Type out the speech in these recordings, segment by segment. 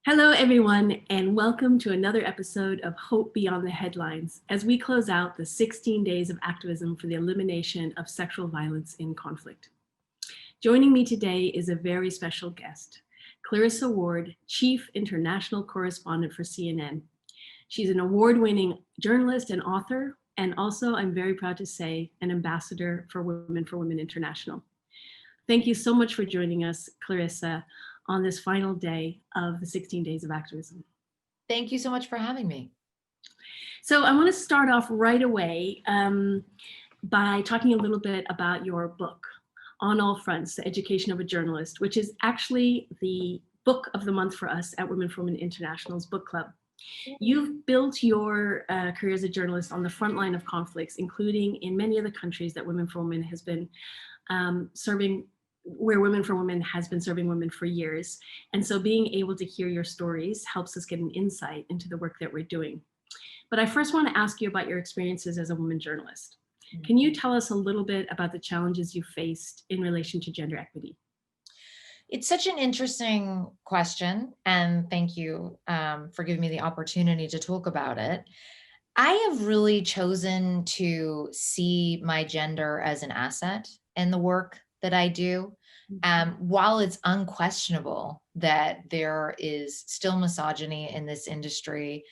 Hello, everyone, and welcome to another episode of Hope Beyond the Headlines as we close out the 16 days of activism for the elimination of sexual violence in conflict. Joining me today is a very special guest, Clarissa Ward, Chief International Correspondent for CNN. She's an award-winning journalist and author, and also, I'm very proud to say, an ambassador for Women International. Thank you so much for joining us, Clarissa, on this final day of the 16 days of activism. Thank you so much for having me. So I want to start off right away by talking a little bit about your book, On All Fronts, The Education of a Journalist, which is actually the book of the month for us at Women for Women International's book club. You've built your career as a journalist on the front line of conflicts, including in many of the countries that Women for Women has been serving, where Women for Women has been serving women for years. And so being able to hear your stories helps us get an insight into the work that we're doing. But I first want to ask you about your experiences as a woman journalist. Can you tell us a little bit about the challenges you faced in relation to gender equity? It's such an interesting question, and thank you for giving me the opportunity to talk about it. I have really chosen to see my gender as an asset in the work that I do. While it's unquestionable that there is still misogyny in this industry,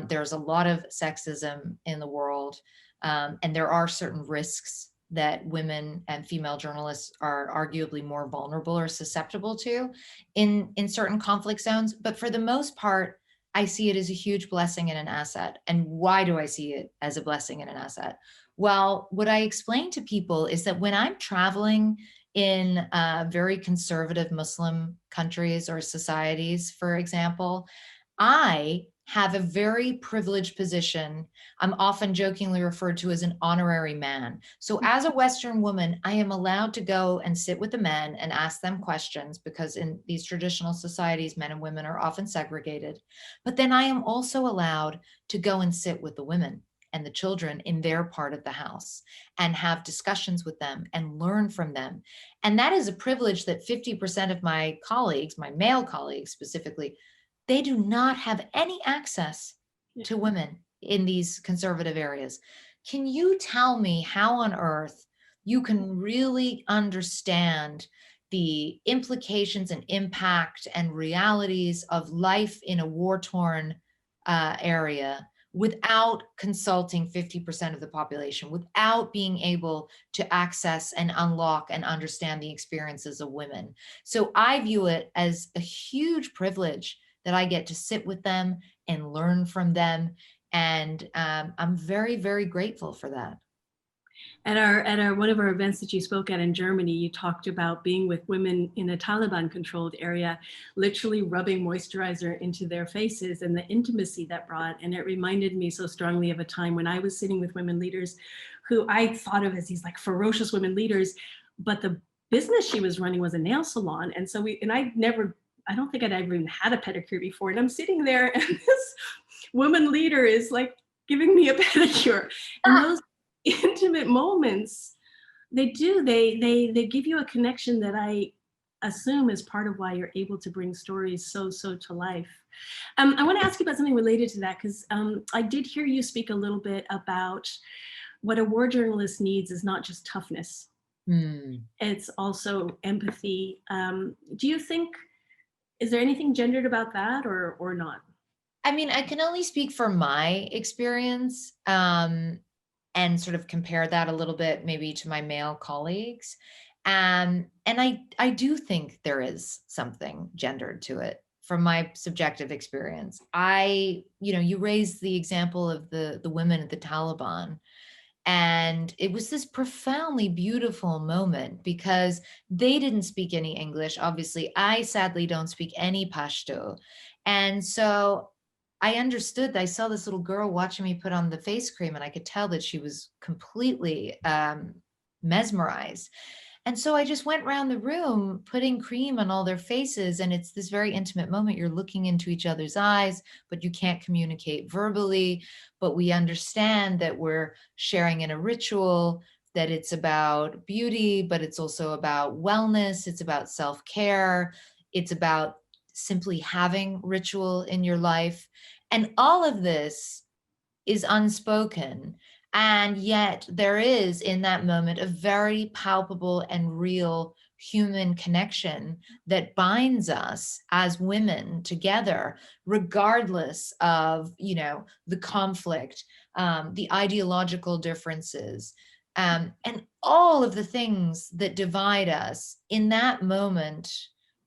there's a lot of sexism in the world, and there are certain risks that women and female journalists are arguably more vulnerable or susceptible to in certain conflict zones. But for the most part, I see it as a huge blessing and an asset. And why do I see it as a blessing and an asset? Well, what I explain to people is that when I'm traveling in very conservative Muslim countries or societies, for example, I have a very privileged position. I'm often jokingly referred to as an honorary man. So as a Western woman, I am allowed to go and sit with the men and ask them questions, because in these traditional societies, men and women are often segregated. But then I am also allowed to go and sit with the women and the children in their part of the house and have discussions with them and learn from them. And that is a privilege that 50% of my colleagues, my male colleagues specifically, they do not have any access to women in these conservative areas. Can you tell me how on earth you can really understand the implications and impact and realities of life in a war-torn area without consulting 50% of the population, without being able to access and unlock and understand the experiences of women? So I view it as a huge privilege that I get to sit with them and learn from them. And I'm very, very grateful for that. At our one of our events that you spoke at in Germany, you talked about being with women in a Taliban-controlled area, literally rubbing moisturizer into their faces and the intimacy that brought. And it reminded me so strongly of a time when I was sitting with women leaders who I thought of as these like ferocious women leaders, but the business she was running was a nail salon. And so I don't think I'd ever even had a pedicure before. And I'm sitting there and this woman leader is like giving me a pedicure. And those intimate moments, they give you a connection that I assume is part of why you're able to bring stories so to life. I want to ask you about something related to that, because I did hear you speak a little bit about what a war journalist needs is not just toughness. It's also empathy. Do you think, is there anything gendered about that or not? I mean, I can only speak for my experience and sort of compare that a little bit maybe to my male colleagues. And I do think there is something gendered to it from my subjective experience. You raised the example of the women at the Taliban. And it was this profoundly beautiful moment because they didn't speak any English. Obviously, I sadly don't speak any Pashto. And so I understood that I saw this little girl watching me put on the face cream, and I could tell that she was completely mesmerized. And so I just went around the room putting cream on all their faces. And it's this very intimate moment. You're looking into each other's eyes, but you can't communicate verbally. But we understand that we're sharing in a ritual, that it's about beauty, but it's also about wellness. It's about self-care. It's about simply having ritual in your life. And all of this is unspoken. And yet there is in that moment a very palpable and real human connection that binds us as women together, regardless of, the conflict, the ideological differences, and all of the things that divide us. In that moment,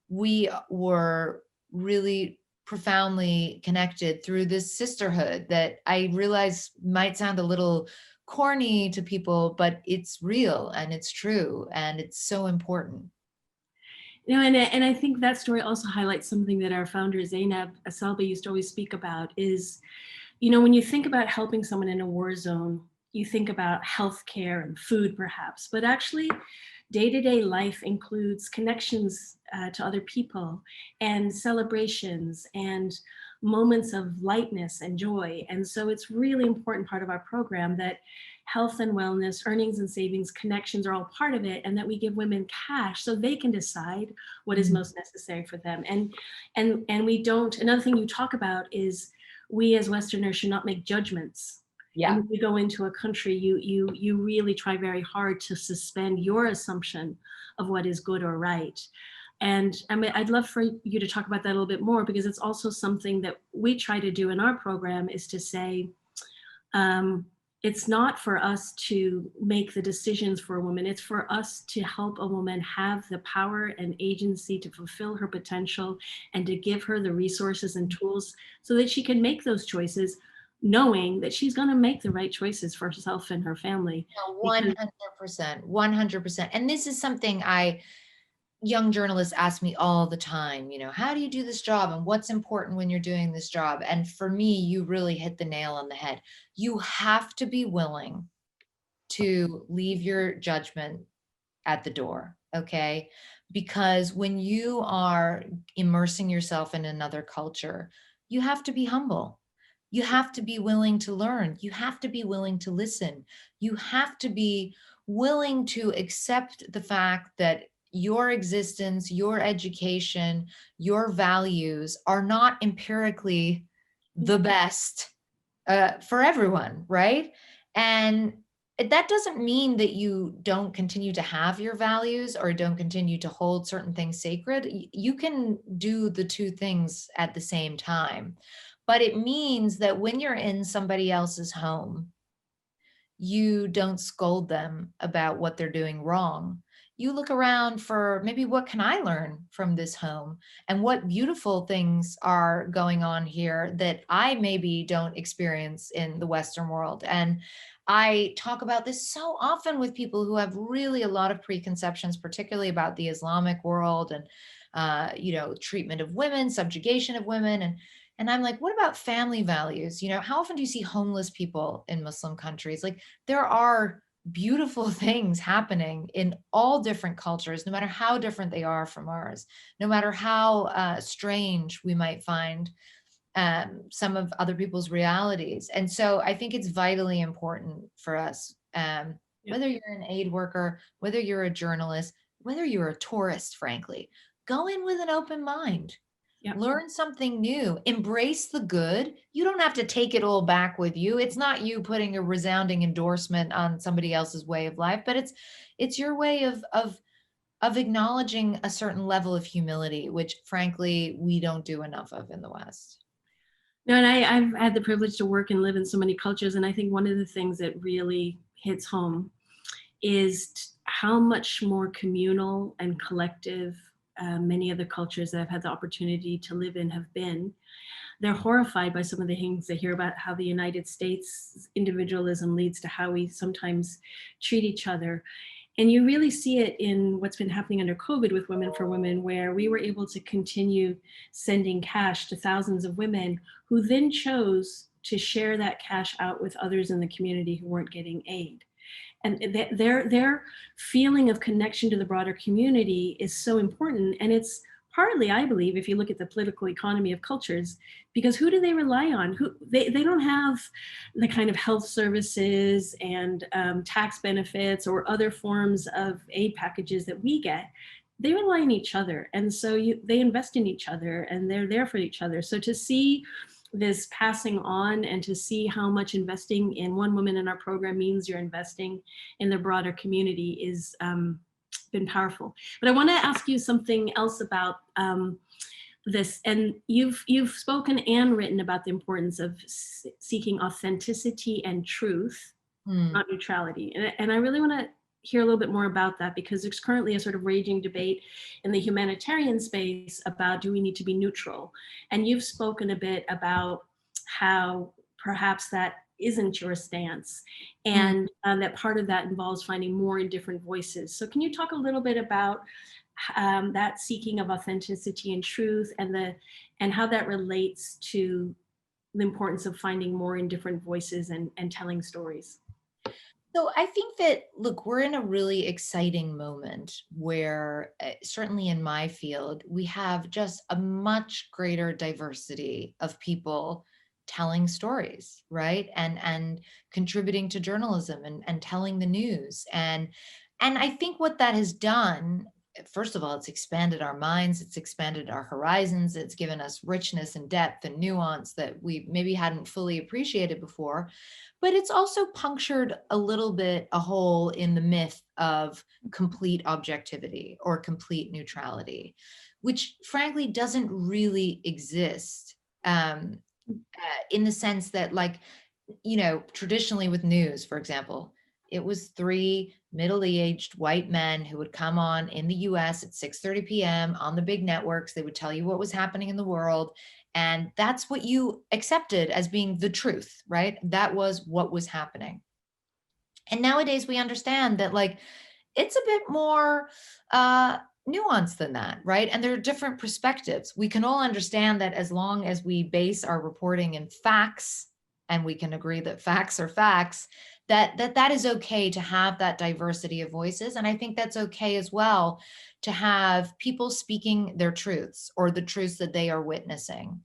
we were really profoundly connected through this sisterhood that I realize might sound a little corny to people, but it's real and it's true and it's so important. And I think that story also highlights something that our founder Zainab Asalba used to always speak about is, when you think about helping someone in a war zone, you think about healthcare and food perhaps, but actually day-to-day life includes connections to other people and celebrations and moments of lightness and joy. And so it's really important part of our program that health and wellness, earnings and savings, connections are all part of it, and that we give women cash so they can decide what is most necessary for them. And we don't, another thing you talk about is we as Westerners should not make judgments. Yeah. And when you go into a country, you really try very hard to suspend your assumption of what is good or right. And I mean, I'd love for you to talk about that a little bit more, because it's also something that we try to do in our program, is to say, it's not for us to make the decisions for a woman. It's for us to help a woman have the power and agency to fulfill her potential and to give her the resources and tools so that she can make those choices, knowing that she's going to make the right choices for herself and her family. No, 100%, 100%. And this is something young journalists ask me all the time, how do you do this job and what's important when you're doing this job? And for me, you really hit the nail on the head. You have to be willing to leave your judgment at the door, okay? Because when you are immersing yourself in another culture, you have to be humble. You have to be willing to learn. You have to be willing to listen. You have to be willing to accept the fact that your existence, your education, your values are not empirically the best for everyone, right? And that doesn't mean that you don't continue to have your values or don't continue to hold certain things sacred. You can do the two things at the same time. But it means that when you're in somebody else's home, you don't scold them about what they're doing wrong. You look around for maybe what can I learn from this home and what beautiful things are going on here that I maybe don't experience in the Western world. And I talk about this so often with people who have really a lot of preconceptions, particularly about the Islamic world and, treatment of women, subjugation of women. And I'm like, what about family values? How often do you see homeless people in Muslim countries? Like, there are beautiful things happening in all different cultures, no matter how different they are from ours, no matter how strange we might find some of other people's realities. And so I think it's vitally important for us, whether you're an aid worker, whether you're a journalist, whether you're a tourist, frankly, go in with an open mind. Yep. Learn something new, embrace the good. You don't have to take it all back with you. It's not you putting a resounding endorsement on somebody else's way of life, but it's your way of acknowledging a certain level of humility, which frankly, we don't do enough of in the West. No, and I've had the privilege to work and live in so many cultures. And I think one of the things that really hits home is how much more communal and collective many of the cultures that I've had the opportunity to live in have been. They're horrified by some of the things they hear about how the United States individualism leads to how we sometimes treat each other. And you really see it in what's been happening under COVID with Women for Women, where we were able to continue sending cash to thousands of women who then chose to share that cash out with others in the community who weren't getting aid. And their feeling of connection to the broader community is so important. And it's partly, I believe, if you look at the political economy of cultures, because who do they rely on? They don't have the kind of health services and tax benefits or other forms of aid packages that we get. they rely on each other. And so they invest in each other and they're there for each other. So to see this passing on and to see how much investing in one woman in our program means you're investing in the broader community is been powerful. But I want to ask you something else about this. And you've spoken and written about the importance of seeking authenticity and truth, Mm. not neutrality. And I really want to hear a little bit more about that, because there's currently a sort of raging debate in the humanitarian space about, do we need to be neutral? And you've spoken a bit about how perhaps that isn't your stance, Mm. and that part of that involves finding more and different voices. So can you talk a little bit about that seeking of authenticity and truth, and how that relates to the importance of finding more and different voices and telling stories? So I think that, look, we're in a really exciting moment where, certainly in my field, we have just a much greater diversity of people telling stories, right? And contributing to journalism and telling the news. And I think what that has done, first of all, it's expanded our minds, it's expanded our horizons, it's given us richness and depth and nuance that we maybe hadn't fully appreciated before. But it's also punctured a little bit a hole in the myth of complete objectivity or complete neutrality, which frankly doesn't really exist. In the sense that, like, traditionally with news, for example, it was three middle-aged white men who would come on in the US at 6:30 p.m. on the big networks. They would tell you what was happening in the world. And that's what you accepted as being the truth, right? That was what was happening. And nowadays we understand that, like, it's a bit more nuanced than that, right? And there are different perspectives. We can all understand that as long as we base our reporting in facts, and we can agree that facts are facts, that is okay to have that diversity of voices. And I think that's okay as well to have people speaking their truths or the truths that they are witnessing.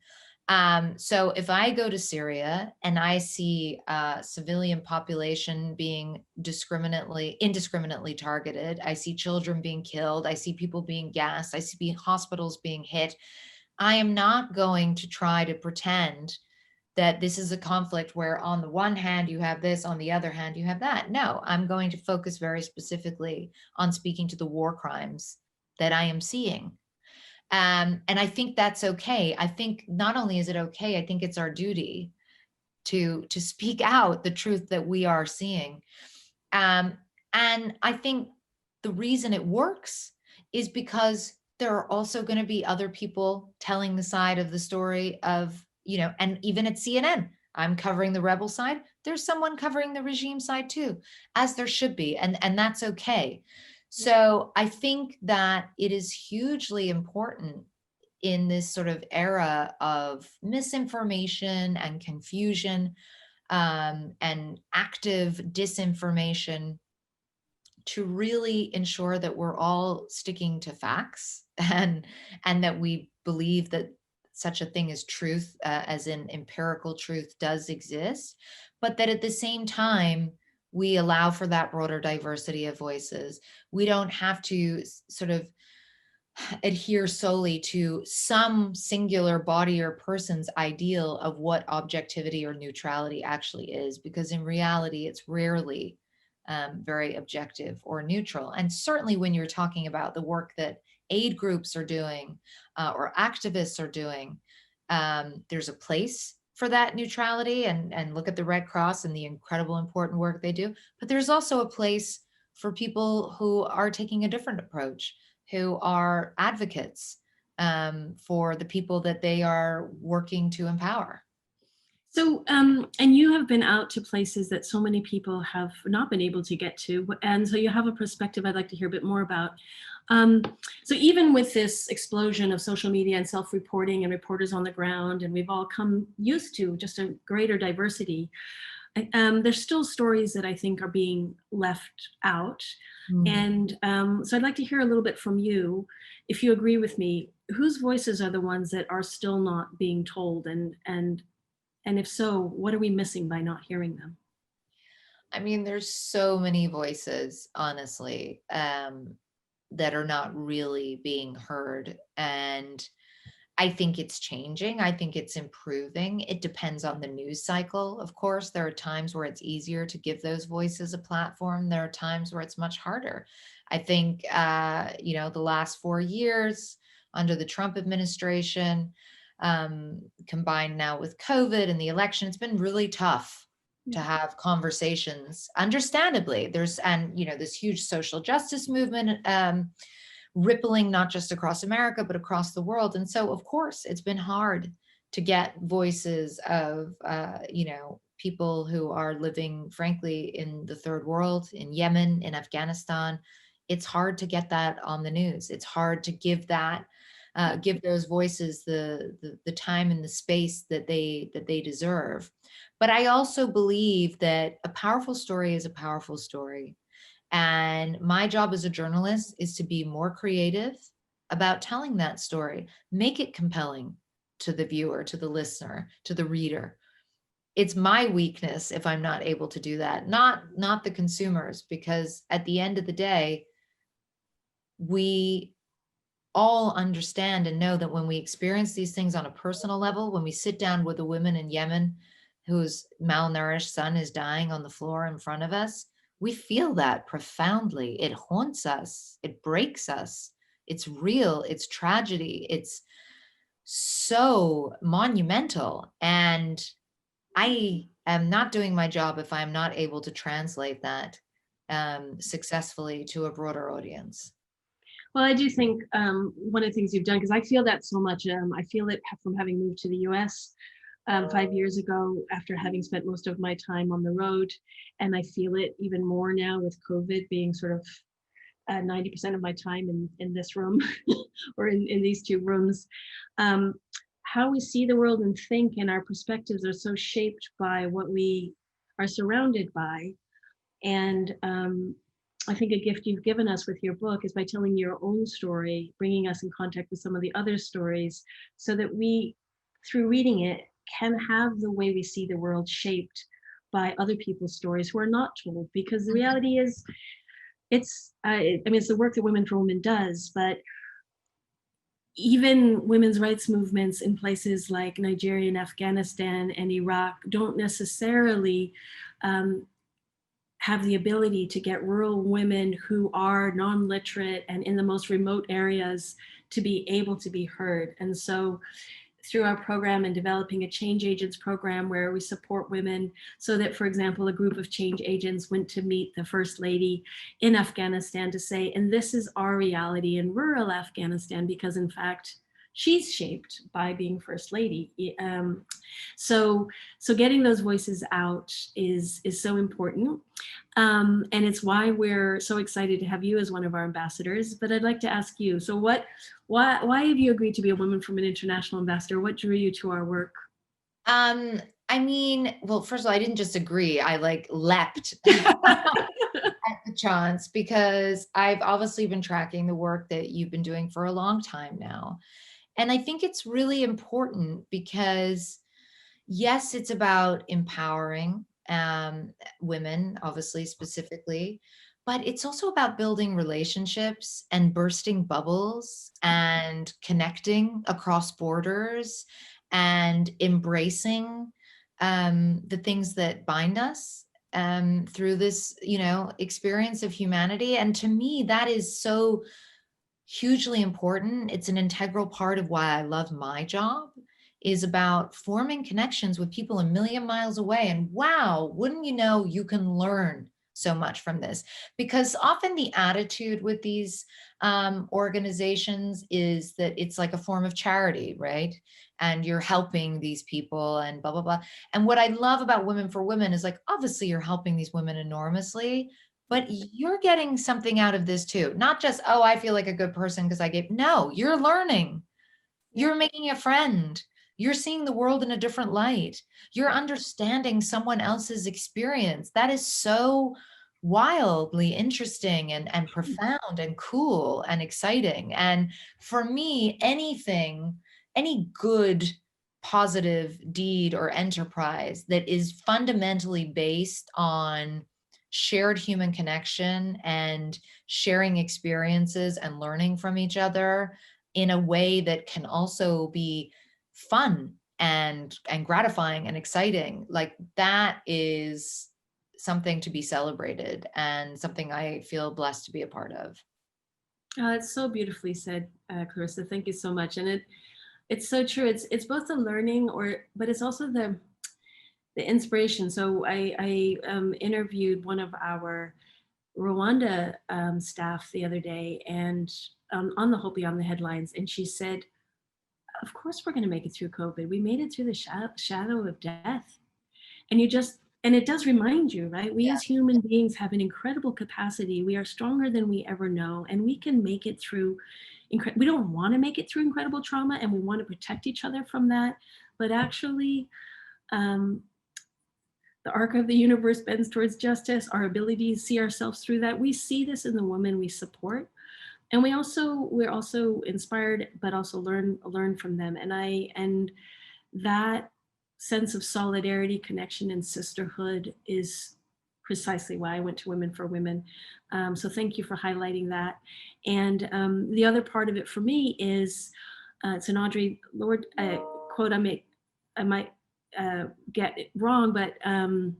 So if I go to Syria and I see civilian population being indiscriminately targeted, I see children being killed, I see people being gassed, I see hospitals being hit, I am not going to try to pretend that this is a conflict where on the one hand you have this, on the other hand you have that. No, I'm going to focus very specifically on speaking to the war crimes that I am seeing. And I think that's okay. I think not only is it okay, I think it's our duty to speak out the truth that we are seeing. Um, and I think the reason it works is because there are also going to be other people telling the side of the story of, and even at CNN, I'm covering the rebel side. There's someone covering the regime side too, as there should be. And that's okay. So I think that it is hugely important in this sort of era of misinformation and confusion, and active disinformation, to really ensure that we're all sticking to facts and that we believe that such a thing as truth, as in empirical truth, does exist, but that at the same time we allow for that broader diversity of voices. We don't have to sort of adhere solely to some singular body or person's ideal of what objectivity or neutrality actually is, because in reality, it's rarely very objective or neutral. And certainly when you're talking about the work that aid groups are doing, or activists are doing, there's a place for that neutrality, and look at the Red Cross and the incredible important work they do. But there's also a place for people who are taking a different approach, who are advocates for the people that they are working to empower. So, and you have been out to places that so many people have not been able to get to. And so you have a perspective I'd like to hear a bit more about. Um, so even with this explosion of social media and self-reporting and reporters on the ground, and we've all come used to just a greater diversity, there's still stories that I think are being left out. Mm. And so I'd like to hear a little bit from you, if you agree with me, whose voices are the ones that are still not being told, and if so, what are we missing by not hearing them? I mean, there's so many voices, honestly. that are not really being heard. And I think it's changing. I think it's improving. It depends on the news cycle. Of course, there are times where it's easier to give those voices a platform. There are times where it's much harder. I think, the last 4 years under the Trump administration, combined now with COVID and the election, it's been really tough to Yeah. have conversations. Understandably, this huge social justice movement, rippling not just across America, but across the world. And so, of course, it's been hard to get voices of, people who are living, frankly, in the third world, in Yemen, in Afghanistan. It's hard to get that on the news. It's hard to give those voices the time and the space that they deserve. But I also believe that a powerful story is a powerful story. And my job as a journalist is to be more creative about telling that story, make it compelling to the viewer, to the listener, to the reader. It's my weakness if I'm not able to do that, not the consumers, because at the end of the day, we all understand and know that when we experience these things on a personal level, when we sit down with a woman in Yemen whose malnourished son is dying on the floor in front of us, we feel that profoundly. It haunts us, it breaks us. It's real, it's tragedy, it's so monumental. And I am not doing my job if I'm not able to translate that successfully to a broader audience. Well, I do think one of the things you've done, because I feel that so much, I feel it from having moved to the US 5 years ago after having spent most of my time on the road. And I feel it even more now with COVID being sort of 90% of my time in this room or in these two rooms. How we see the world and think and our perspectives are so shaped by what we are surrounded by. And I think a gift you've given us with your book is by telling your own story, bringing us in contact with some of the other stories so that we, through reading it, can have the way we see the world shaped by other people's stories who are not told. Because the reality is, it's the work that Women for Women does, but even women's rights movements in places like Nigeria and Afghanistan and Iraq don't necessarily have the ability to get rural women who are non-literate and in the most remote areas to be able to be heard. And so through our program and developing a change agents program where we support women so that, for example, a group of change agents went to meet the first lady in Afghanistan to say, and this is our reality in rural Afghanistan, because in fact, she's shaped by being first lady. So getting those voices out is so important. And it's why we're so excited to have you as one of our ambassadors. But I'd like to ask you, so why have you agreed to be a Woman from an International Ambassador? What drew you to our work? Well, first of all, I didn't just agree. I leapt at the chance because I've obviously been tracking the work that you've been doing for a long time now. And I think it's really important because, yes, it's about empowering women, obviously, specifically, but it's also about building relationships and bursting bubbles and connecting across borders and embracing the things that bind us through this, experience of humanity. And to me, that is so hugely important. It's an integral part of why I love my job, is about forming connections with people a million miles away. And wow, wouldn't you know, you can learn so much from this. Because often the attitude with these organizations is that it's like a form of charity, right? And you're helping these people and blah, blah, blah. And what I love about Women for Women is obviously you're helping these women enormously, but you're getting something out of this too. Not just, oh, I feel like a good person because I gave. No, you're learning. You're making a friend. You're seeing the world in a different light. You're understanding someone else's experience. That is so wildly interesting and profound and cool and exciting. And for me, any good, positive deed or enterprise that is fundamentally based on shared human connection and sharing experiences and learning from each other in a way that can also be fun and gratifying and exciting. Like, that is something to be celebrated and something I feel blessed to be a part of. It's so beautifully said, Clarissa. Thank you so much. And it's so true. It's both the learning, but it's also the inspiration. So I interviewed one of our Rwanda staff the other day, and on the Hopi on the headlines, and she said, "Of course we're going to make it through COVID. We made it through the shadow of death." And and it does remind you, right? We as human beings have an incredible capacity. We are stronger than we ever know, and we can make it through. We don't want to make it through incredible trauma, and we want to protect each other from that. But actually, um, the arc of the universe bends towards justice. Our ability to see ourselves through that. We see this in the woman we support, and we're also inspired, but also learn from them. And that sense of solidarity, connection, and sisterhood is precisely why I went to Women for Women. So thank you for highlighting that. And the other part of it for me is, it's an Audre Lorde quote. I might get it wrong, but um,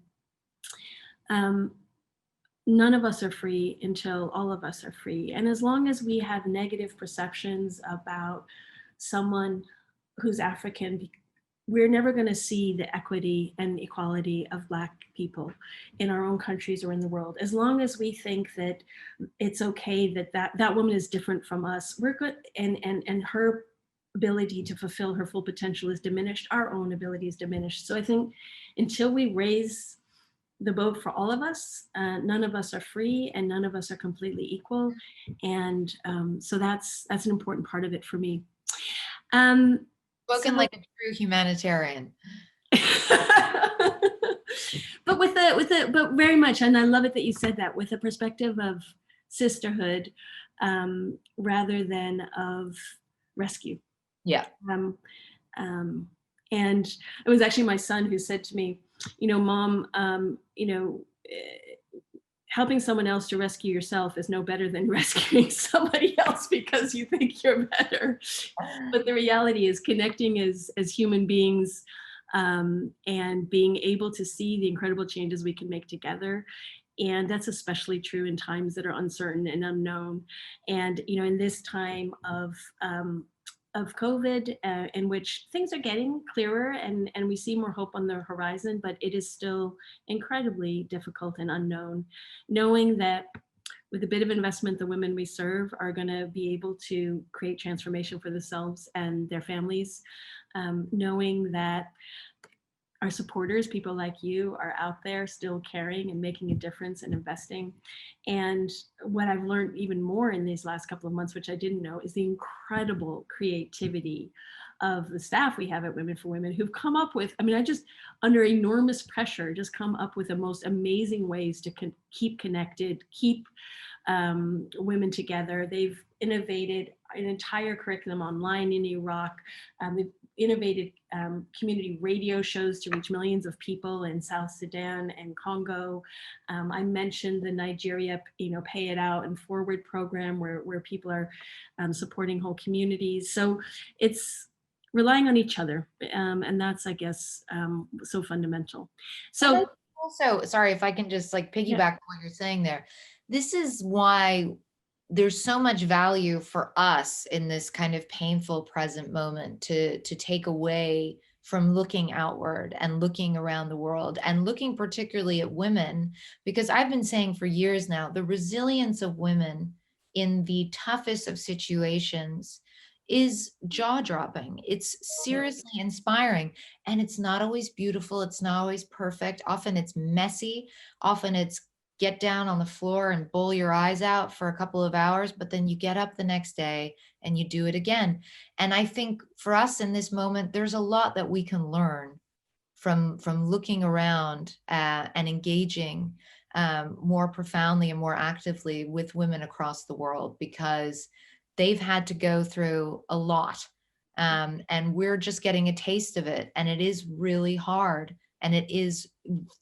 none of us are free until all of us are free. And as long as we have negative perceptions about someone who's African, we're never going to see the equity and equality of Black people in our own countries or in the world. As long as we think that it's okay that woman is different from us, we're good, and her ability to fulfill her full potential is diminished, our own ability is diminished. So I think until we raise the boat for all of us, none of us are free and none of us are completely equal. And so that's an important part of it for me. Spoken like a true humanitarian. But but very much, and I love it that you said that, with a perspective of sisterhood rather than of rescue. Yeah. And it was actually my son who said to me, Mom, helping someone else to rescue yourself is no better than rescuing somebody else because you think you're better. But the reality is connecting as human beings, and being able to see the incredible changes we can make together. And that's especially true in times that are uncertain and unknown. And, in this time of COVID, in which things are getting clearer and we see more hope on the horizon, but it is still incredibly difficult and unknown. Knowing that with a bit of investment, the women we serve are going to be able to create transformation for themselves and their families. Knowing that our supporters, people like you, are out there still caring and making a difference and investing. And what I've learned even more in these last couple of months, which I didn't know, is the incredible creativity of the staff we have at Women for Women, who've come up with, I just, under enormous pressure, just come up with the most amazing ways to keep connected, keep women together. They've innovated an entire curriculum online in Iraq. They've innovated community radio shows to reach millions of people in South Sudan and Congo. I mentioned the Nigeria, Pay It Out and Forward program where people are supporting whole communities. So it's relying on each other. And that's, I guess, so fundamental. So also, sorry, if I can just piggyback on what you're saying there. This is why there's so much value for us in this kind of painful present moment to take away from looking outward and looking around the world and looking particularly at women, because I've been saying for years now, the resilience of women in the toughest of situations is jaw-dropping. It's seriously inspiring, and it's not always beautiful. It's not always perfect. Often it's messy. Often it's get down on the floor and bowl your eyes out for a couple of hours, but then you get up the next day and you do it again. And I think for us in this moment, there's a lot that we can learn from looking around and engaging more profoundly and more actively with women across the world, because they've had to go through a lot. And we're just getting a taste of it. And it is really hard and it is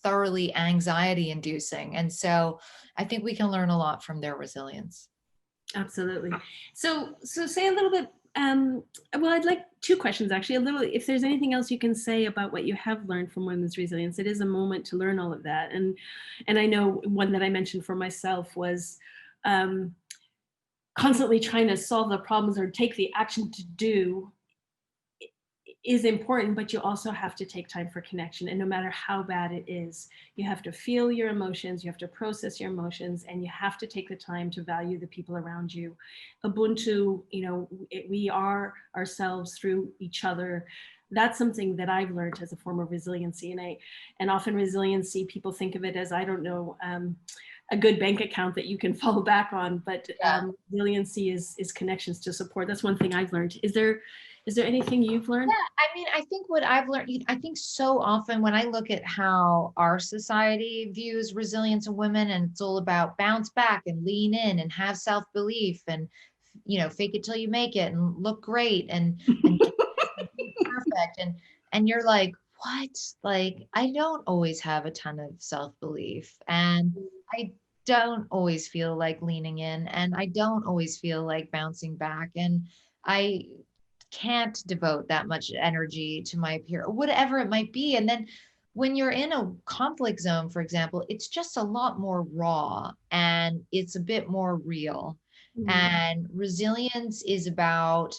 thoroughly anxiety inducing. And so I think we can learn a lot from their resilience. Absolutely. So say a little bit. Well, I'd like two questions actually. A little, if there's anything else you can say about what you have learned from women's resilience. It is a moment to learn all of that, and I know one that I mentioned for myself was um, constantly trying to solve the problems or take the action to do is important, but you also have to take time for connection. And no matter how bad it is, you have to feel your emotions, you have to process your emotions, and you have to take the time to value the people around you. Ubuntu, we are ourselves through each other. That's something that I've learned as a form of resiliency. And often resiliency, people think of it as, I don't know, a good bank account that you can fall back on, but resiliency is connections to support. That's one thing I've learned. Is there anything you've learned? Yeah, I mean, I think what I've learned, I think so often when I look at how our society views resilience in women, and it's all about bounce back and lean in and have self-belief and, fake it till you make it and look great and do this and be perfect. And you're like, what? Like, I don't always have a ton of self-belief, and I don't always feel like leaning in, and I don't always feel like bouncing back. And I can't devote that much energy to my peer or whatever it might be. And then when you're in a conflict zone, for example, it's just a lot more raw and it's a bit more real. Mm. And resilience is about,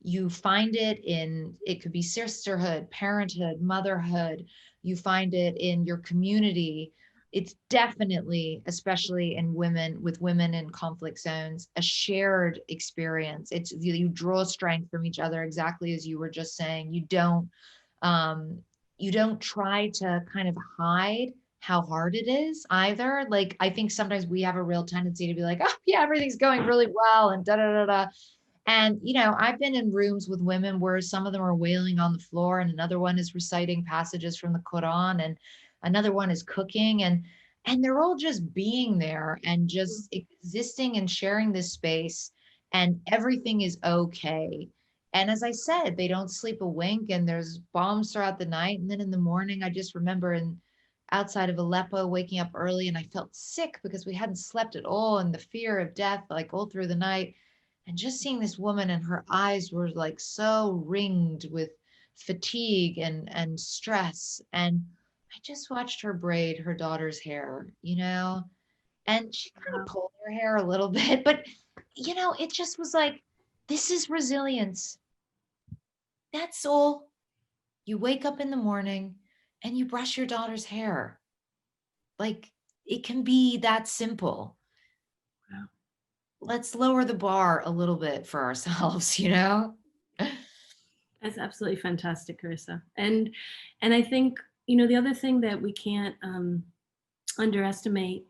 you find it in, it could be sisterhood, parenthood, motherhood. You find it in your community. It's definitely, especially in women, with women in conflict zones, a shared experience. It's, you draw strength from each other, exactly as you were just saying. Um, you don't try to kind of hide how hard it is either. Like, I think sometimes we have a real tendency to be like, oh yeah, everything's going really well and da da da da. And, I've been in rooms with women where some of them are wailing on the floor, and another one is reciting passages from the Quran, and another one is cooking, and they're all just being there and just existing and sharing this space, and everything is okay. And as I said, they don't sleep a wink, and there's bombs throughout the night. And then in the morning, I just remember outside of Aleppo, waking up early, and I felt sick because we hadn't slept at all, and the fear of death, like all through the night, and just seeing this woman, and her eyes were like so ringed with fatigue and stress. And I just watched her braid her daughter's hair, and she kind of Wow. pulled her hair a little bit, but it just was like, this is resilience. That's all. You wake up in the morning and you brush your daughter's hair. Like, it can be that simple. Wow. Let's lower the bar a little bit for ourselves, That's absolutely fantastic, Carissa. And I think, the other thing that we can't underestimate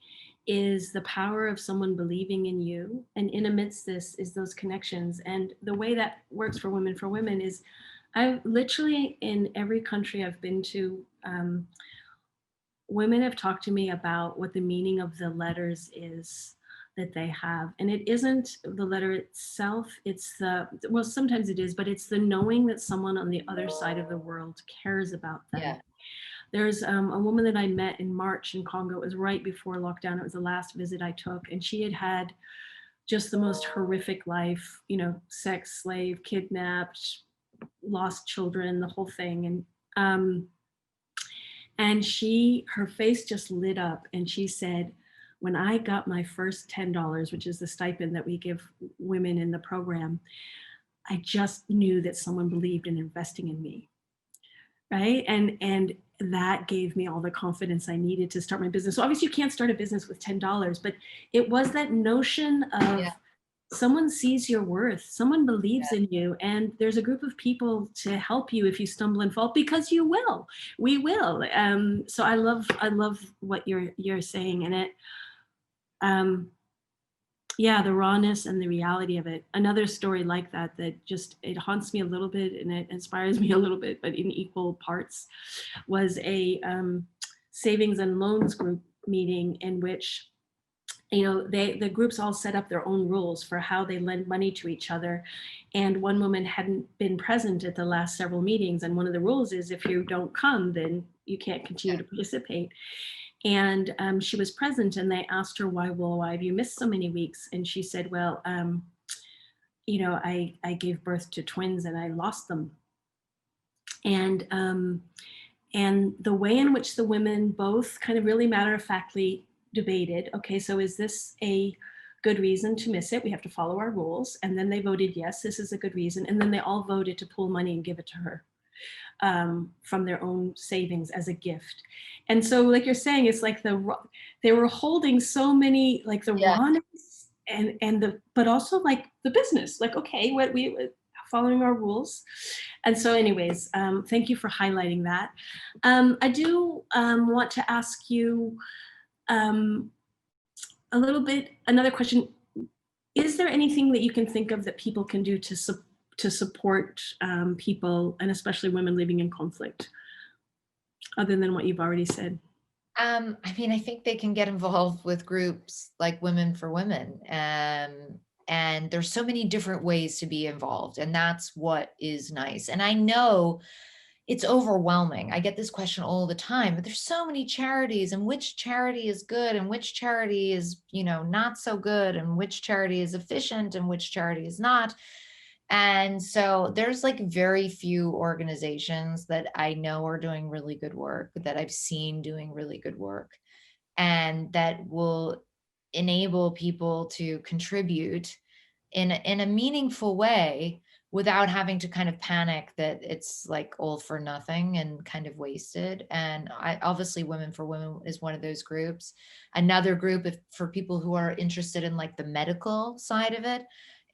is the power of someone believing in you. And in amidst this is those connections. And the way that works for women is, I literally, in every country I've been to, women have talked to me about what the meaning of the letters is that they have. And it isn't the letter itself, it's well, sometimes it is, but it's the knowing that someone on the other side of the world cares about them. Yeah. There's a woman that I met in March in Congo. It was right before lockdown. It was the last visit I took. And she had had just the most horrific life, sex slave, kidnapped, lost children, the whole thing. And her face just lit up, and she said, when I got my first $10, which is the stipend that we give women in the program, I just knew that someone believed in investing in me. Right. And that gave me all the confidence I needed to start my business. So obviously you can't start a business with $10, but it was that notion of, Yeah. someone sees your worth, someone believes in you, and there's a group of people to help you if you stumble and fall, because you will. We will. So I love what you're saying, and it, yeah, the rawness and the reality of it. Another story like that just, it haunts me a little bit and it inspires me a little bit, but in equal parts, was a savings and loans group meeting in which, the groups all set up their own rules for how they lend money to each other. And one woman hadn't been present at the last several meetings. And one of the rules is, if you don't come, then you can't continue to participate. And she was present, and they asked her, why have you missed so many weeks? And she said, well, I gave birth to twins and I lost them. And the way in which the women both kind of really matter-of-factly debated, okay, so is this a good reason to miss it? We have to follow our rules. And then they voted, yes, this is a good reason. And then they all voted to pool money and give it to her from their own savings as a gift. And so, like you're saying, it's like they were holding so many, like the rawness but also like the business, like, okay, what we following our rules. And so anyways, thank you for highlighting that. I do want to ask you a little bit, another question. Is there anything that you can think of that people can do to support people, and especially women living in conflict, other than what you've already said? I mean, I think they can get involved with groups like Women for Women. And there's so many different ways to be involved. And that's what is nice. And I know it's overwhelming. I get this question all the time, but there's so many charities, and which charity is good and which charity is, not so good, and which charity is efficient and which charity is not. And so there's like very few organizations that I know are doing really good work, that I've seen doing really good work, and that will enable people to contribute in a meaningful way without having to kind of panic that it's like all for nothing and kind of wasted. And obviously Women for Women is one of those groups. Another group, for people who are interested in like the medical side of it,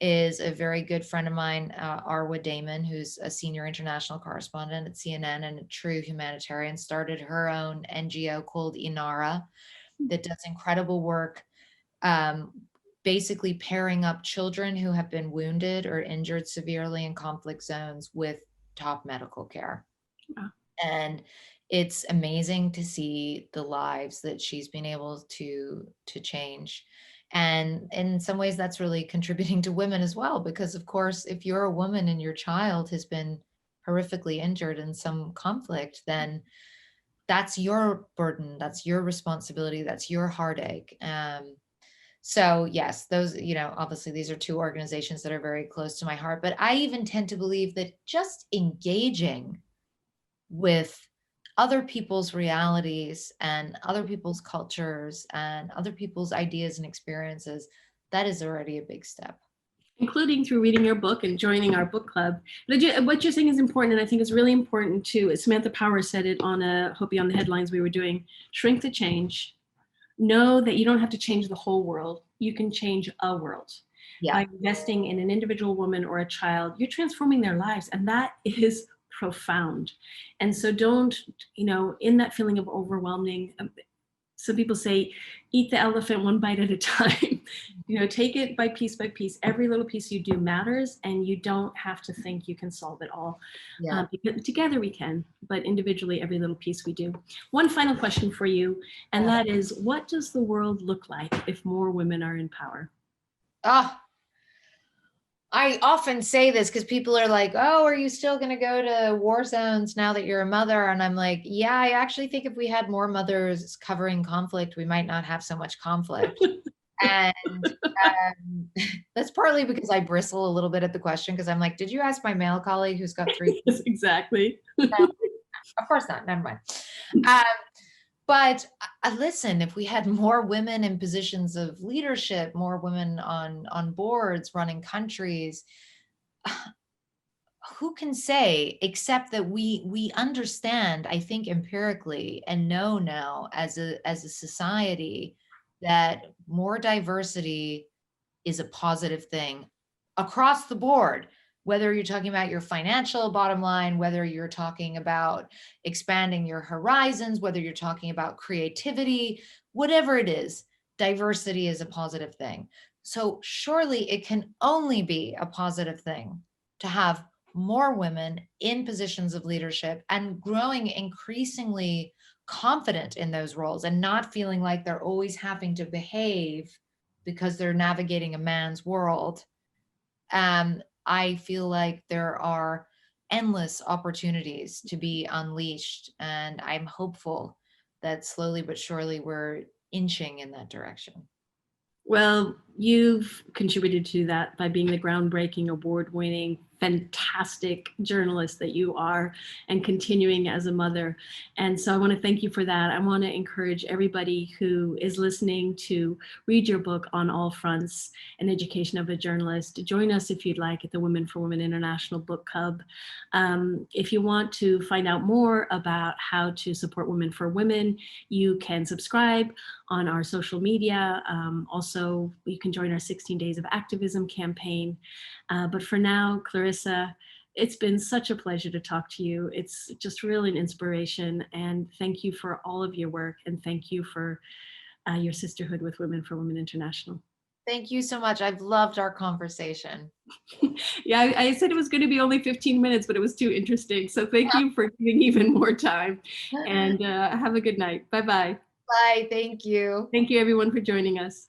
is a very good friend of mine, Arwa Damon, who's a senior international correspondent at CNN and a true humanitarian, started her own NGO called Inara that does incredible work, basically pairing up children who have been wounded or injured severely in conflict zones with top medical care. Wow. And it's amazing to see the lives that she's been able to change. And in some ways that's really contributing to women as well, because of course, if you're a woman and your child has been horrifically injured in some conflict, then that's your burden, that's your responsibility, that's your heartache. So yes, those, obviously these are two organizations that are very close to my heart, but I even tend to believe that just engaging with other people's realities and other people's cultures and other people's ideas and experiences, that is already a big step. Including through reading your book and joining our book club. What you're saying is important, and I think it's really important too. Samantha Power said it on Hope Beyond the Headlines we were doing, shrink to change. Know that you don't have to change the whole world. You can change a world. Yeah. By investing in an individual woman or a child, you're transforming their lives, and that is profound. And so don't, in that feeling of overwhelming, some people say, eat the elephant one bite at a time. Take it by piece. Every little piece you do matters, and you don't have to think you can solve it all. Yeah. Because together we can, but individually, every little piece we do. One final question for you, and that is, what does the world look like if more women are in power? I often say this because people are like, oh, are you still going to go to war zones now that you're a mother? And I'm like, yeah, I actually think if we had more mothers covering conflict, we might not have so much conflict. And that's partly because I bristle a little bit at the question, because I'm like, did you ask my male colleague who's got 3 kids? Exactly. No, of course not. Never mind. But listen, if we had more women in positions of leadership, more women on boards running countries, who can say, except that we understand, I think empirically, and know now as a society, that more diversity is a positive thing across the board. Whether you're talking about your financial bottom line, whether you're talking about expanding your horizons, whether you're talking about creativity, whatever it is, diversity is a positive thing. So surely it can only be a positive thing to have more women in positions of leadership and growing increasingly confident in those roles and not feeling like they're always having to behave because they're navigating a man's world. I feel like there are endless opportunities to be unleashed. And I'm hopeful that slowly but surely we're inching in that direction. Well, you've contributed to that by being the groundbreaking, award-winning, fantastic journalist that you are, and continuing as a mother. And so I want to thank you for that. I want to encourage everybody who is listening to read your book, On All Fronts, An Education of a Journalist. Join us if you'd like at the Women for Women International Book Club. If you want to find out more about how to support Women for Women, you can subscribe on our social media. Also, you can join our 16 Days of Activism campaign. But for now, Clarissa, it's been such a pleasure to talk to you. It's just really an inspiration. And thank you for all of your work. And thank you for your sisterhood with Women for Women International. Thank you so much. I've loved our conversation. Yeah, I said it was going to be only 15 minutes, but it was too interesting. So thank you for giving even more time. And have a good night. Bye-bye. Bye. Thank you. Thank you, everyone, for joining us.